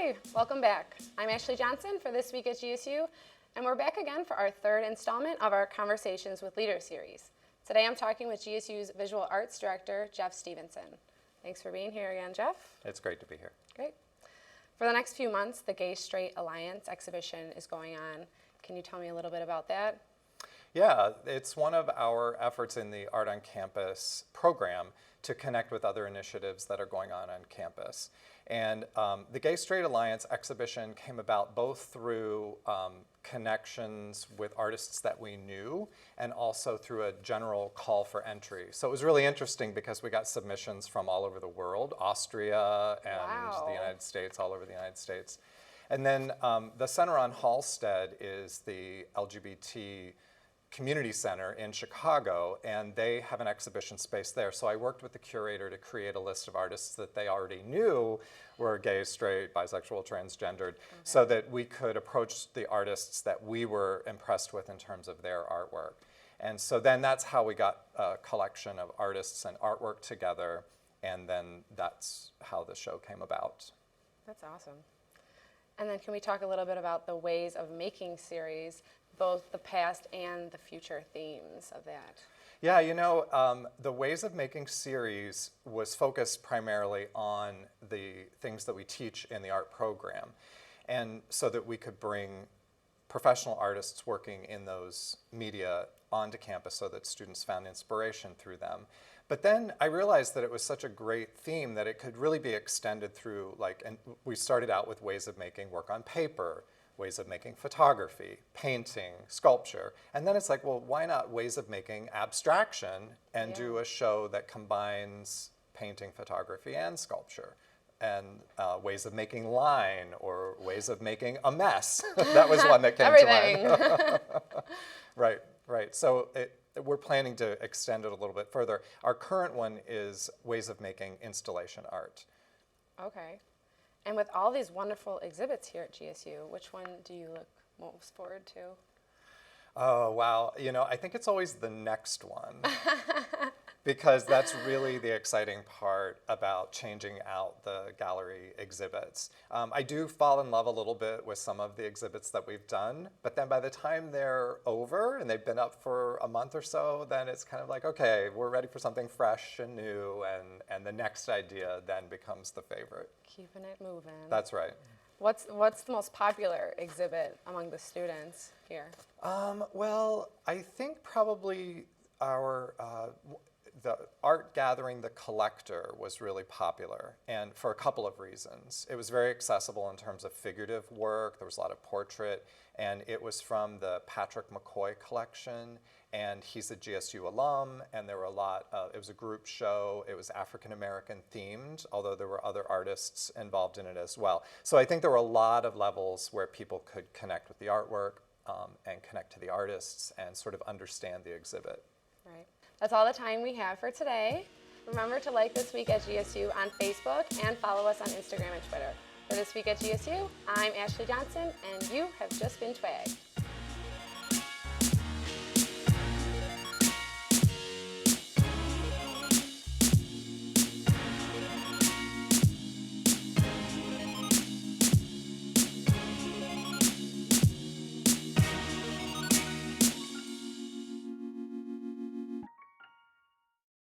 Hi, welcome back. I'm Ashley Johnsen for This Week at GSU, and we're back again for our third installment of our Conversations with Leaders series. Today I'm talking with GSU's Visual Arts Director, Jeff Stevenson. Thanks for being here again, Jeff. It's great to be here. Great. For the next few months, the Gay Straight Alliance exhibition is going on. Can you tell me a little bit about that? Yeah, it's one of our efforts in the Art on Campus program to connect with other initiatives that are going on campus. And the Gay Straight Alliance exhibition came about both through connections with artists that we knew and also through a general call for entry. So it was really interesting because we got submissions from all over the world, Austria and the United States, all over the United States. And then the Center on Halstead is the LGBT community center in Chicago, and they have an exhibition space there. So I worked with the curator to create a list of artists that they already knew were gay, straight, bisexual, transgendered, so that we could approach the artists that we were impressed with in terms of their artwork. And so then that's how we got a collection of artists and artwork together, and then that's how the show came about. That's awesome. And then can we talk a little bit about the Ways of Making series, both the past and the future themes of that? Yeah, you know, the Ways of Making series was focused primarily on the things that we teach in the art program, and so that we could bring professional artists working in those media onto campus so that students found inspiration through them. But then I realized that it was such a great theme that it could really be extended through, and we started out with ways of making work on paper, ways of making photography, painting, sculpture, and then it's like, well, why not ways of making abstraction and do a show that combines painting, photography, and sculpture, and ways of making line or ways of making a mess. That was one that came to mind. Right. So we're planning to extend it a little bit further. Our current one is ways of making installation art. Okay. And with all these wonderful exhibits here at GSU, which one do you look most forward to? Oh, wow. You know, I think it's always the next one because that's really the exciting part about changing out the gallery exhibits. I do fall in love a little bit with some of the exhibits that we've done, but then by the time they're over and they've been up for a month or so, then it's kind of like, okay, we're ready for something fresh and new, and the next idea then becomes the favorite. Keeping it moving. That's right. What's the most popular exhibit among the students here? Well, I think probably the art gathering, The Collector, was really popular, and for a couple of reasons. It was very accessible in terms of figurative work. There was a lot of portrait, and it was from the Patrick McCoy collection, and he's a GSU alum, and there were it was a group show. It was African-American themed, although there were other artists involved in it as well. So I think there were a lot of levels where people could connect with the artwork and connect to the artists and sort of understand the exhibit. Right. That's all the time we have for today. Remember to like This Week at GSU on Facebook and follow us on Instagram and Twitter. For This Week at GSU, I'm Ashley Johnsen, and you have just been TWAG.